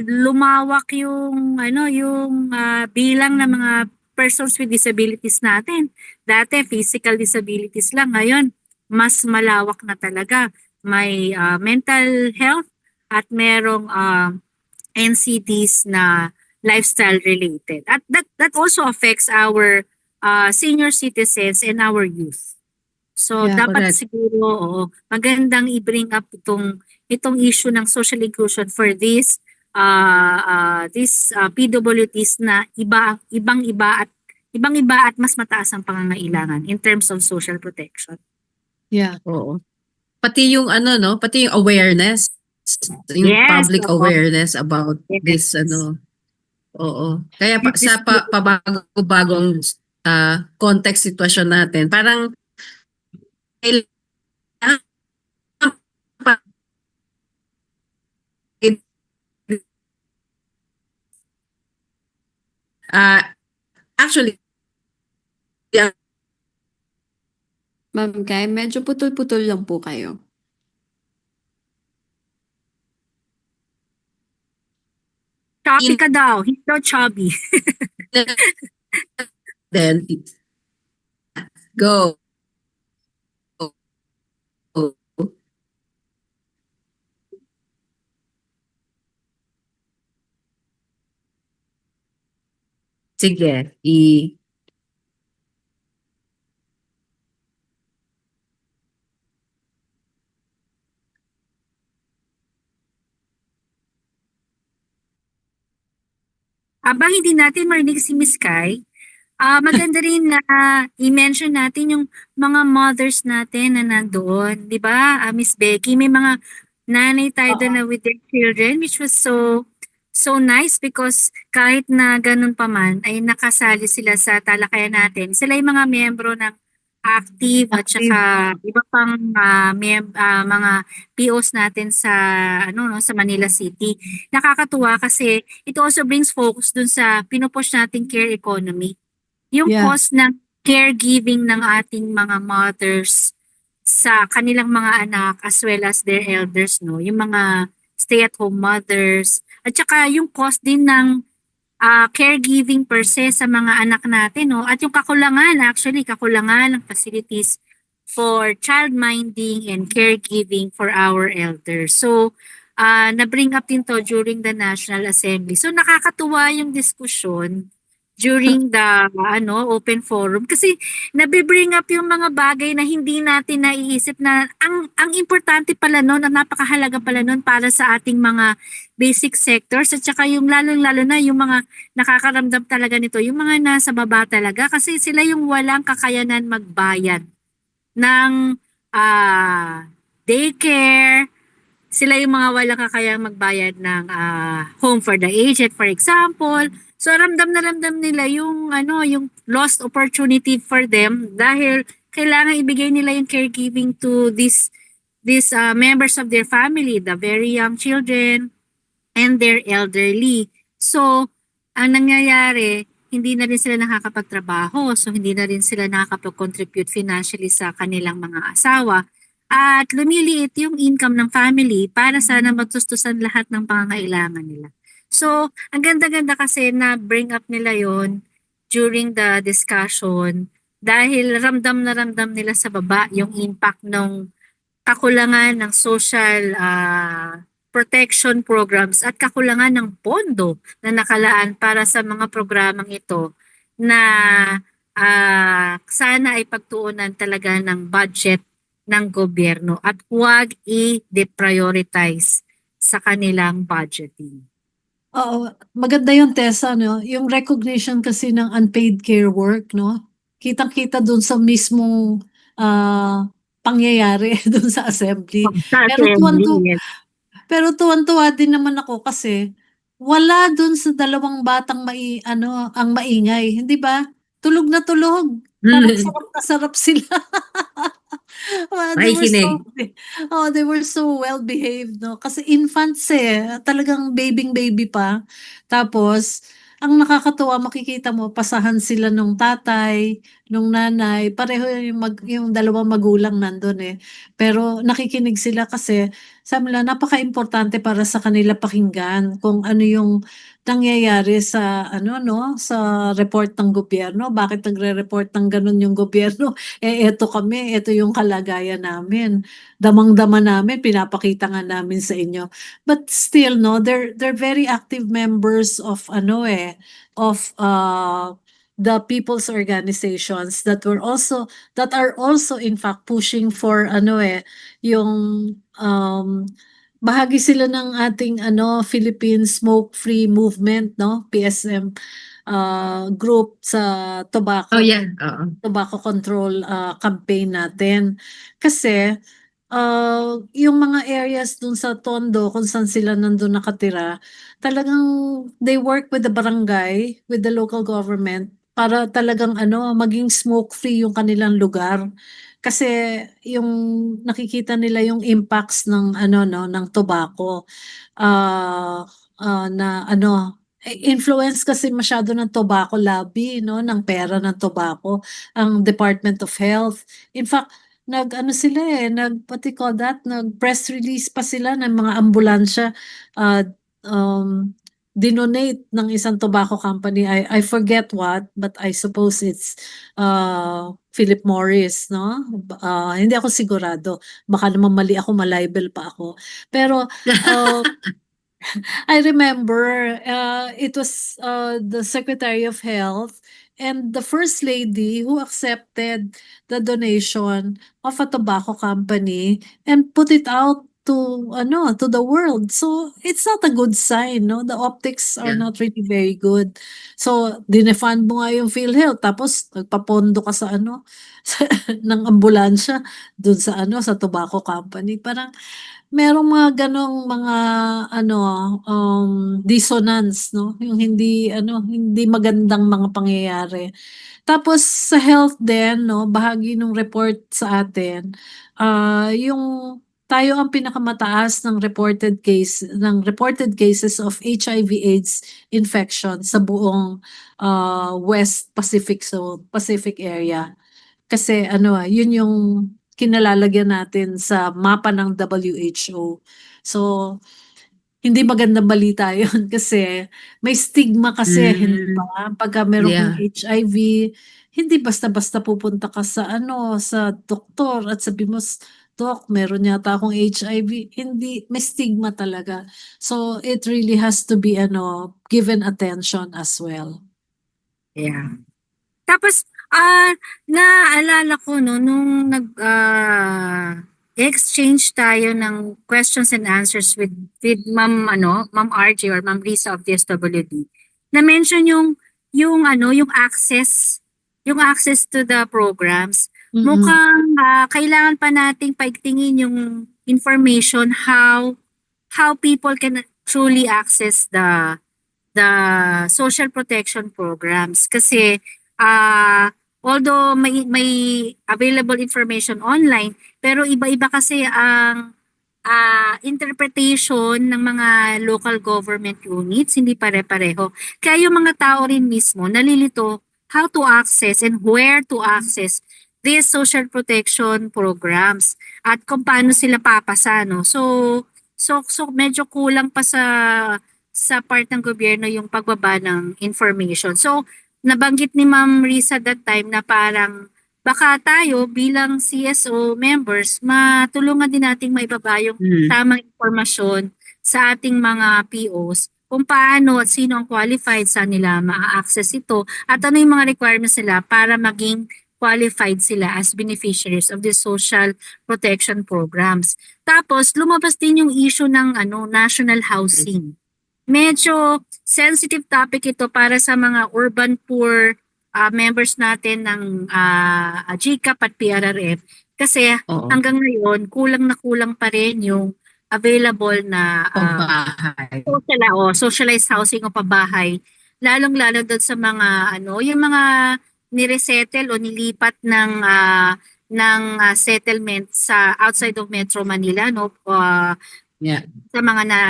lumawak yung yung bilang ng mga persons with disabilities natin. Dati physical disabilities lang, ngayon mas malawak na talaga. May mental health at merong NCDs na lifestyle related. At that also affects our senior citizens and our youth. So Yeah. dapat correct. siguro magandang i-bring up itong issue ng social inclusion for these PWDs na ibang-iba at mas mataas ang pangangailangan in terms of social protection. Yeah. Oo. Pati yung no, pati yung awareness, yung Yes, public oo. awareness about this Yes. Oo. Kaya This sa pabago-bagong context sitwasyon natin, parang kailangan pa actually Ma'am Kay, medyo putol-putol lang po kayo. chubby ka daw. He's so chubby. then go. Sige, Habang hindi natin marinig si Miss Kai, maganda rin na i-mention natin yung mga mothers natin na nandoon. Di ba, Miss Becky? May mga nanay tayo doon na with their children, which was so nice because kahit na ganun pa man, ay nakasali sila sa talakayan natin. Sila yung mga miyembro ng active at saka iba pang mga POs natin sa sa Manila City. Nakakatuwa kasi it also brings focus dun sa pinupush nating care economy. Yung Yeah. cost ng caregiving ng ating mga mothers sa kanilang mga anak as well as their elders, no? Yung mga stay-at-home mothers. At saka yung cost din ng caregiving per se sa mga anak natin, no? At yung kakulangan ng facilities for child minding and caregiving for our elders. So, na-bring up din to during the National Assembly. So, nakakatuwa yung diskusyon during the open forum kasi nabi-bring up yung mga bagay na hindi natin naiisip na ang importante pala noon at napakahalaga pala noon para sa ating mga basic sectors at saka yung lalo-lalo na yung mga nakakaramdam talaga nito, yung mga nasa baba talaga kasi sila yung walang kakayanan magbayad ng daycare, sila yung mga walang kakayang magbayad ng home for the aged, for example. So ramdam na ramdam nila yung yung lost opportunity for them dahil kailangan ibigay nila yung caregiving to these members of their family, the very young children and their elderly. So ang nangyayari, hindi na rin sila nakakapagtrabaho, so hindi na rin sila nakakapag-contribute financially sa kanilang mga asawa. At lumiliit yung income ng family para sana matustusan lahat ng pangangailangan nila. So, ang ganda-ganda kasi na bring up nila yon during the discussion dahil ramdam na ramdam nila sa baba yung impact ng kakulangan ng social protection programs at kakulangan ng pondo na nakalaan para sa mga programang ito na sana ay pagtuunan talaga ng budget ng gobyerno at huwag i-deprioritize sa kanilang budgeting. Oo, maganda yun, Tessa, no? Yung recognition kasi ng unpaid care work, no? Kitang-kita dun sa mismong pangyayari dun sa assembly. Sa Pero assembly, yes. Pero tuwan-tuwa din naman ako kasi wala dun sa dalawang batang ang maingay, hindi ba? Tulog na tulog. Parang sarap na sarap sila. They were Makikinig. they were so well behaved, no? Kasi infants talagang baby pa. Tapos, ang nakakatuwa, makikita mo, pasahan sila nung tatay, nung nanay, pareho yung dalawang magulang nandun Pero nakikinig sila kasi sabi nila, napaka-importante para sa kanila pakinggan kung ano yung nangyayari sa sa report ng gobyerno. Bakit nagre-report ng ganun yung gobyerno? Eto kami, eto yung kalagayan namin. Damang-dama namin, pinapakita nga namin sa inyo. But still, no, they're very active members of the people's organizations that are also in fact pushing for yung bahagi sila ng ating Philippine Smoke Free Movement, no? PSM group sa Oh yeah, oo. tobacco control campaign natin. Kasi yung mga areas dun sa Tondo kung saan sila nandun nakatira, talagang they work with the barangay, with the local government para talagang maging smoke free yung kanilang lugar. Kasi yung nakikita nila yung impacts ng ng tobacco na influence kasi masyado ng tobacco lobby, no, ng pera ng tobacco ang Department of Health. In fact, sila what do you call that? Nag-press release pa sila ng mga ambulansya uh, um, dinonate ng isang tobacco company. I forget what, but I suppose it's Philip Morris, no? Hindi ako sigurado. Baka naman mali ako, malibel pa ako. Pero I remember it was the Secretary of Health and the First Lady who accepted the donation of a tobacco company and put it out to the world. So it's not a good sign, no? The optics are Yeah. not really very good. So dinefund mo nga yung PhilHealth tapos nagpapondo ka sa ng ambulansya dun sa sa tobacco company. Parang merong mga ganong mga dissonance, no? Yung hindi magandang mga pangyayari. Tapos sa health din, no, bahagi ng report sa atin, yung tayo ang pinakamataas ng reported cases of HIV/AIDS infection sa buong West Pacific Zone, Pacific area. Kasi yun yung kinalalagyan natin sa mapa ng WHO. So, hindi magandang balita yun kasi may stigma kasi, hindi ba? Pagka meron kang Yeah. HIV, hindi basta-basta pupunta ka sa sa doktor at sabi mo, Dok, meron yata akong HIV. Hindi, may stigma talaga. So, it really has to be given attention as well. Yeah. Tapos, naalala ko no, nung exchange tayo ng questions and answers with Ma'am RJ or Ma'am Risa of DSWD, na-mention yung access to the programs. Mukhang kailangan pa nating paigtingin yung information how people can truly access the social protection programs kasi although may available information online pero iba-iba kasi ang interpretation ng mga local government units, hindi pare-pareho. Kaya yung mga tao rin mismo nalilito how to access and where to access these social protection programs at kung paano sila papasa, no? So medyo kulang pa sa part ng gobyerno yung pagbaba ng information. So nabanggit ni Ma'am Risa that time na parang baka tayo bilang CSO members matulungan din nating maibaba yung tamang impormasyon sa ating mga POs kung paano at sino ang qualified, saan nila ma-access ito, at ano yung mga requirements nila para maging qualified sila as beneficiaries of the social protection programs. Tapos lumabas din yung issue ng national housing. Medyo sensitive topic ito para sa mga urban poor members natin ng GCAP at PRRF kasi Oo. hanggang ngayon kulang na kulang pa rin yung available na Pambahay. socialized housing o pabahay, lalong-lalo doon sa mga yung mga niresettle o nilipat ng settlement sa outside of Metro Manila, no? Yeah. Sa mga na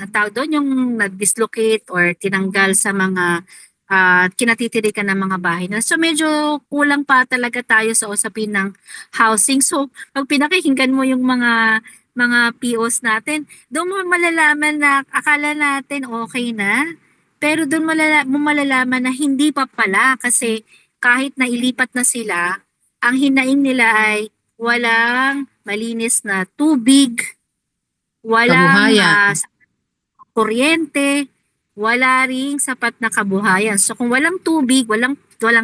tawag doon yung na-dislocate or tinanggal sa mga kinatitirikan ng mga bahay na. So medyo kulang pa talaga tayo sa usapin ng housing. So pag pinakikinggan mo yung mga POs natin, doon mo malalaman na akala natin okay na, pero doon mo malalaman na hindi pa pala kasi kahit na ilipat na sila, ang hinaing nila ay walang malinis na tubig, walang Kabuhayan. kuryente, wala ring sapat na kabuhayan. So kung walang tubig, walang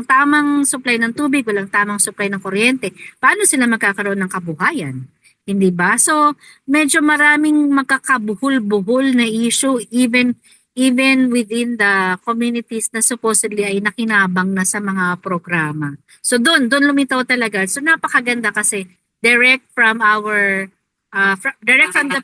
tamang supply ng tubig, walang tamang supply ng kuryente, paano sila magkakaroon ng kabuhayan? Hindi ba? So medyo maraming magkakabuhol-buhol na issue even within the communities na supposedly ay nakinabang na sa mga programa. So doon lumitaw talaga. So napakaganda kasi direct from the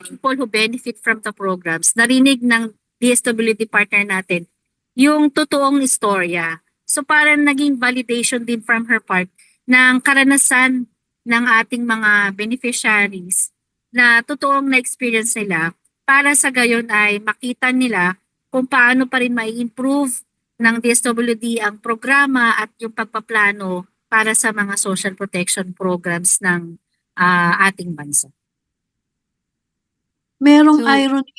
people who benefit from the programs, narinig ng DSWD partner natin yung totoong istorya. So parang naging validation din from her part ng karanasan ng ating mga beneficiaries na totoong na-experience nila para sa gayon ay makita nila kung paano pa rin mai-improve ng DSWD ang programa at yung pagpaplano para sa mga social protection programs ng ating bansa. Merong So- irony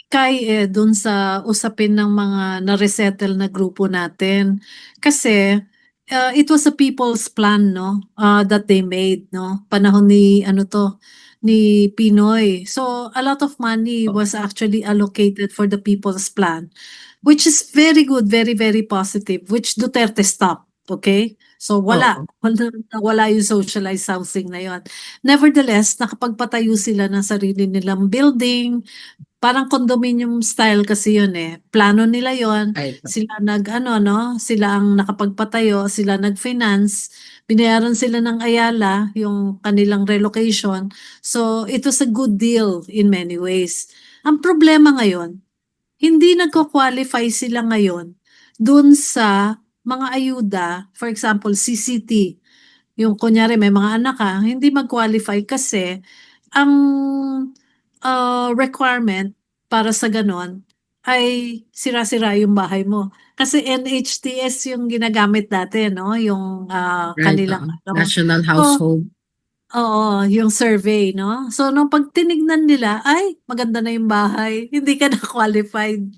dun sa usapin ng mga na-resettle na grupo natin. Kasi it was a people's plan, no? That they made, no? Panahon ni Pinoy. So a lot of money was actually allocated for the people's plan, which is very good, very, very positive, which Duterte stopped. Okay? So wala yung socialized housing na yon. Nevertheless, nakapagpatayo sila ng sarili nilang building, parang condominium style kasi yun eh. Plano nila yon. Ay, Sila sila ang nakapagpatayo, sila nag-finance, binayaran sila ng Ayala yung kanilang relocation. So it was a good deal in many ways. Ang problema ngayon, hindi nagko-qualify sila ngayon dun sa mga ayuda, for example, CCT. Yung kunyari may mga anak ka, hindi mag-qualify kasi ang requirement para sa ganon ay sira-sira yung bahay mo. Kasi NHTS yung ginagamit dati, no? Yung right. kanilang National So, Household. oo, yung survey, no? So, nung pag tinignan nila, ay, maganda na yung bahay. Hindi ka na qualified.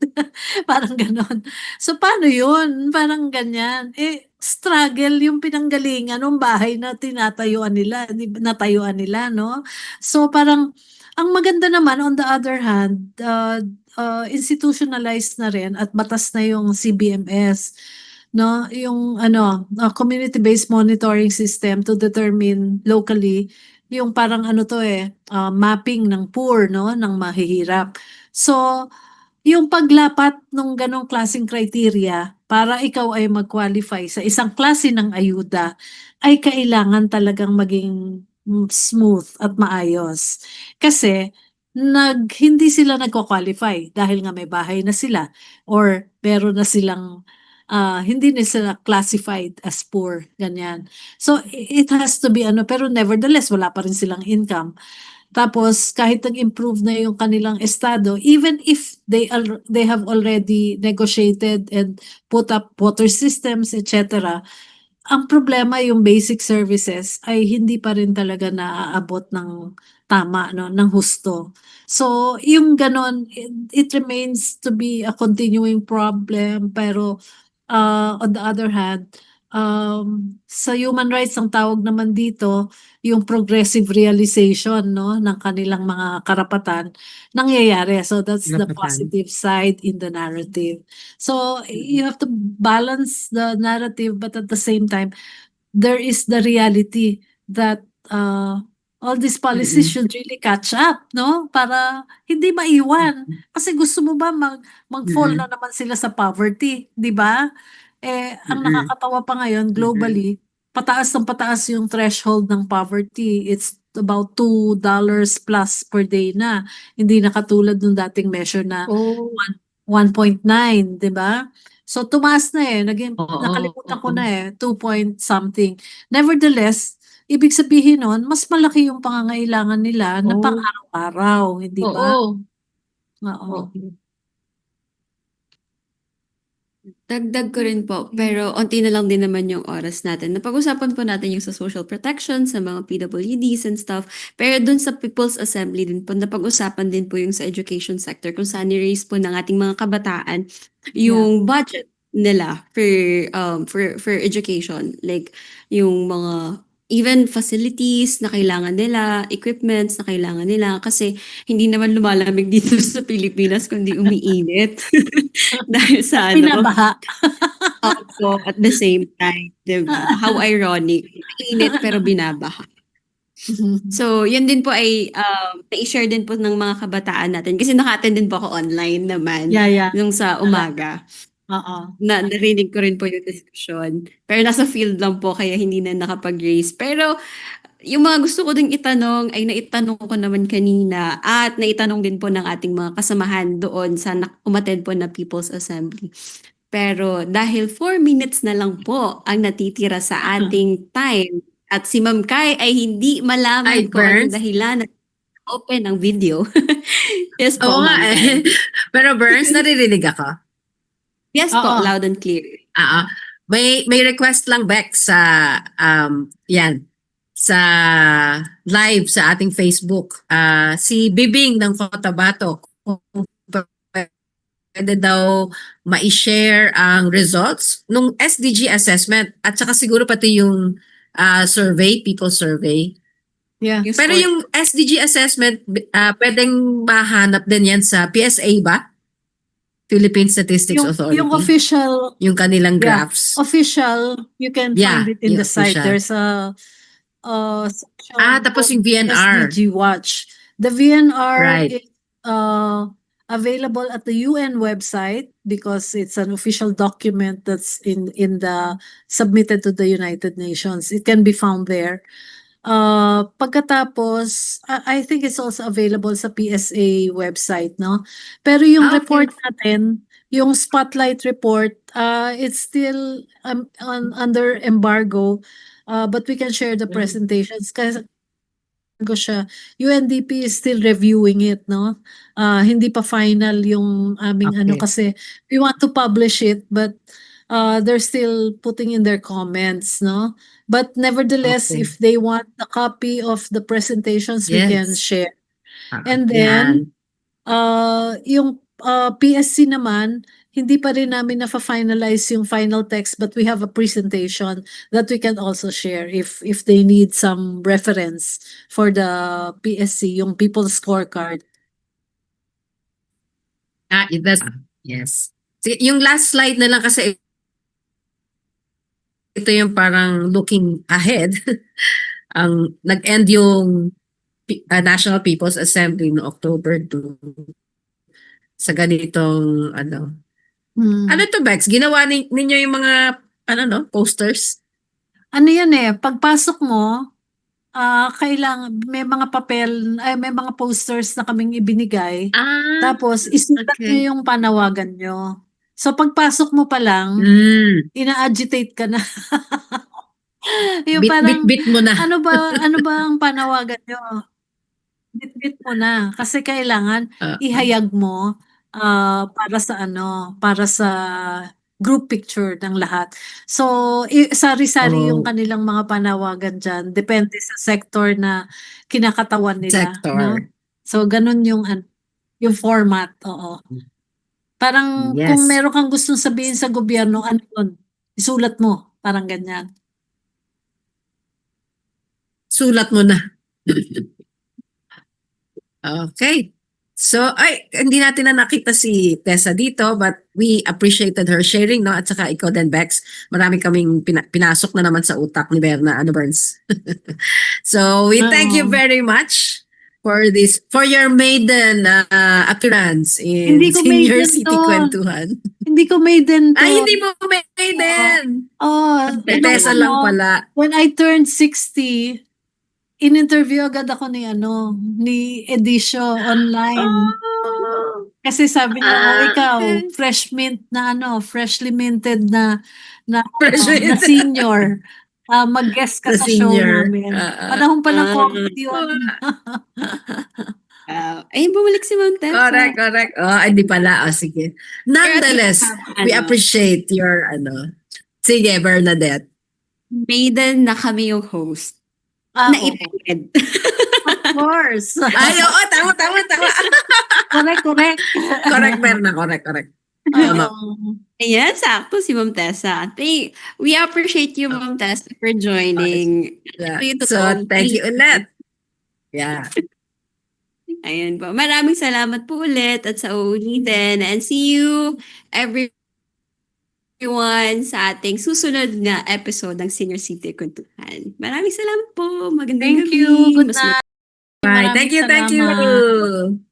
Parang ganon. So, paano yun? Parang ganyan. Struggle yung pinanggalingan ng bahay na tinatayuan nila, natayuan nila, no? So, parang, ang maganda naman, on the other hand, institutionalized na rin at batas na yung CBMS, no, yung community-based monitoring system to determine locally yung parang mapping ng poor, no, ng mahihirap. So yung paglapat ng ganong klaseng criteria para ikaw ay mag-qualify sa isang klase ng ayuda ay kailangan talagang maging smooth at maayos. Kasi hindi sila nagko-qualify dahil nga may bahay na sila or meron na silang hindi na sila classified as poor, ganyan. So it has to be pero nevertheless wala pa rin silang income. Tapos kahit nag-improve na yung kanilang estado, even if they have already negotiated and put up water systems, etc., ang problema yung basic services ay hindi pa rin talaga naaabot ng tama, no, ng husto. So, yung ganon, it remains to be a continuing problem, pero on the other hand, sa human rights ang tawag naman dito yung progressive realization, no, ng kanilang mga karapatan nangyayari. So that's the Karapatan. positive side in the narrative. So you have to balance the narrative, but at the same time there is the reality that all these policies should really catch up, no? Para hindi maiwan. Kasi gusto mo ba mag-fall na naman sila sa poverty, di ba? Ang nakakatawa pa ngayon globally, pataas ng pataas yung threshold ng poverty. It's about $2 plus per day na. Hindi na katulad ng dating measure na Oh, 1.9, di ba? So tumaas na naging oo, nakalimutan ko oo. na 2 point something. Nevertheless, ibig sabihin nun, mas malaki yung pangangailangan nila na Oh, pang-araw-araw, hindi ba? oo. Oo. Oo. Dagdag ko rin po, pero onti na lang din naman yung oras natin. Napag-usapan po natin yung sa social protection, sa mga PWDs and stuff. Pero dun sa People's Assembly din po, napag-usapan din po yung sa education sector kung saan ni-raise po ng ating mga kabataan yung budget nila for education. Like yung mga even facilities na kailangan nila, equipments na kailangan nila kasi hindi naman lumalamig dito sa Pilipinas kundi umiinit dahil sa Pinabaha. Opo, at the same time, 'di ba? How ironic. Mainit pero binabaha. So, yun din po ay nai-share din po ng mga kabataan natin kasi naka-attend din po ako online naman Yeah. nung sa umaga. Oo. Narinig ko rin po yung diskusyon. Pero nasa field lang po kaya hindi na nakapag-raise. Pero yung mga gusto ko ding itanong ay naitanong ko naman kanina at naitanong din po ng ating mga kasamahan doon sa umattend po na People's Assembly. Pero dahil 4 minutes na lang po ang natitira sa ating time at si Ma'am Kai ay hindi malaman Ay, kung anong Burns? dahilan na open ang video. Yes po, Oo nga Ma'am Kai. Pero Burns, naririnig ako. Yes po, Oo. loud and clear. May request lang back sa yan sa live sa ating Facebook. Si Bibing ng Cotabato kung pwede daw ma-share ang results nung SDG assessment at saka siguro pati yung survey, people survey. Yeah. Yung Pero score. yung SDG assessment, pwedeng mahanap din yan sa PSA ba? Philippine Statistics Authority. Yung official, Yung kanilang Yeah. graphs. official, you can find it in yung the site. official. There's a section Tapos called yung VNR. SDG Watch. The VNR Right. is available at the UN website because it's an official document that's in the submitted to the United Nations. It can be found there. Pagkatapos, I think it's also available sa PSA website, no? Pero yung Okay. report natin, yung spotlight report, it's still under embargo, but we can share the presentations kasi siya. UNDP is still reviewing it, no? Hindi pa final yung aming Okay. kasi we want to publish it, but they're still putting in their comments, no? But nevertheless, Okay. if they want a copy of the presentations, we can Yes. share. Ah, And yan. then, yung PSC naman, hindi pa rin namin na-finalize yung final text, but we have a presentation that we can also share if they need some reference for the PSC, yung People's Scorecard. Yes. Yung last slide na lang kasi ito yung parang looking ahead. Ang nag-end yung National People's Assembly no October 2 sa ganitong Ano to, Bex? Ginawa ninyo yung mga posters? Ano yan pagpasok mo, kailangan may mga papel, may mga posters na kaming ibinigay. Tapos isulat okay. nyo yung panawagan nyo. So pagpasok mo pa lang, ina-agitate ka na. Yung parang, Bit mo na. ano ba ang panawagan nyo? Bit mo na. Kasi kailangan ihayag mo para sa group picture ng lahat. So, sari-sari yung kanilang mga panawagan dyan. Depende sa sector na kinakatawan nila. Sector. No? So, ganun yung format. Oo. Parang Yes. kung meron kang gustong sabihin sa gobyerno, ano yun? Isulat mo. Parang ganyan. Sulat mo na. Okay. So, hindi natin na nakita si Tessa dito, but we appreciated her sharing, no? At saka ikaw din, Bex. Marami kaming pinasok na naman sa utak ni Berna, Burns. So, we thank you Oo. very much for this, for your maiden appearance in Hindi ko Senior maiden City to. Kwentuhan. Hindi ko maiden to. Ay, hindi mo maiden! Oh, Tessa lang pala. when I turned 60, in-interview agad ako ni Edicio online. Oh, Kasi sabi niya, ikaw, okay. freshly minted na Fresh na minted. senior. Mag-guest ka Na sa show senior. namin. Panahon pa ng COVID yun. Ayun, bumalik si Ma'am Tessa. Correct. Oh, hindi pala. Oh, sige. Nonetheless, we appreciate your Sige, Bernadette. Maiden na kami yung host. Ah, Na oo. iPad. Of course. Ay, oo, tama. Correct. Correct, Berna. Correct. Tama. Ayan, sakto si Ma'am Tessa. We appreciate you, Ma'am Tessa, for joining. Yeah. Ito yung So, totoong thank you ulit. Yeah. Ayan po. Maraming salamat po ulit at sa uulitin. And see you everyone sa ating susunod na episode ng Senior City Kwentuhan. Maraming salamat po. Magandang Thank gabi. you. Good Mas night. Bye. Maraming Thank you. salamat.